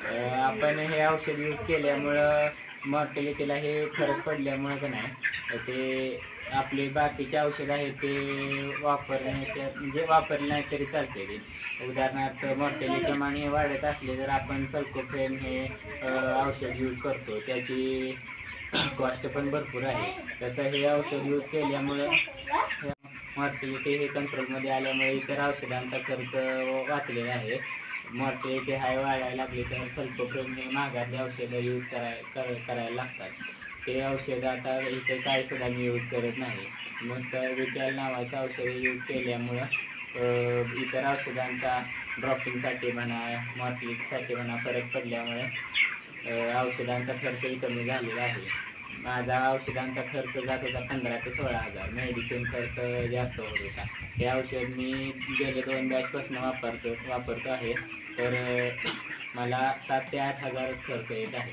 आपण हे औषध यूज केल्यामुळं मॉर्टेलिटीला हे फरक पडल्यामुळं का नाही ते आपले बाकीचे औषध आहेत ते वापरण्याच्या म्हणजे वापरले नाही तरी चालते ते. उदाहरणार्थ मॉर्टेलिटी प्रमाण हे वाढत असले तर आपण सल्कोफ्रेन हे औषध यूज करतो, त्याची कॉस्ट पण भरपूर आहे. तसं हे औषध यूज केल्यामुळं मॉर्टेलिटी हे कंट्रोलमध्ये आल्यामुळे इतर औषधांचा खर्च वाचलेला आहे. मॉर्टेलिटी हाय वाढायला लागली तर सल्कोफ्रेन हे महागातले औषधं यूज करायला लागतात. ते औषधं आता इथे काहीसुद्धा मी यूज करत नाही. नुसतं विकॅल नावाचं औषध यूज केल्यामुळं इतर औषधांचा ड्रॉपिंगसाठी म्हणा मॉर्टेलिटीसाठी म्हणा फरक पडल्यामुळे औषधांचा खर्चही कमी झालेला आहे. माझा औषधांचा खर्च जात होता 15,000 ते 16,000. मेडिसिन खर्च जास्त होत होता. हे औषध मी गेले 2 बॅचपासून वापरतो आहे, तर मला 7,000 ते 8,000च खर्च येत आहे.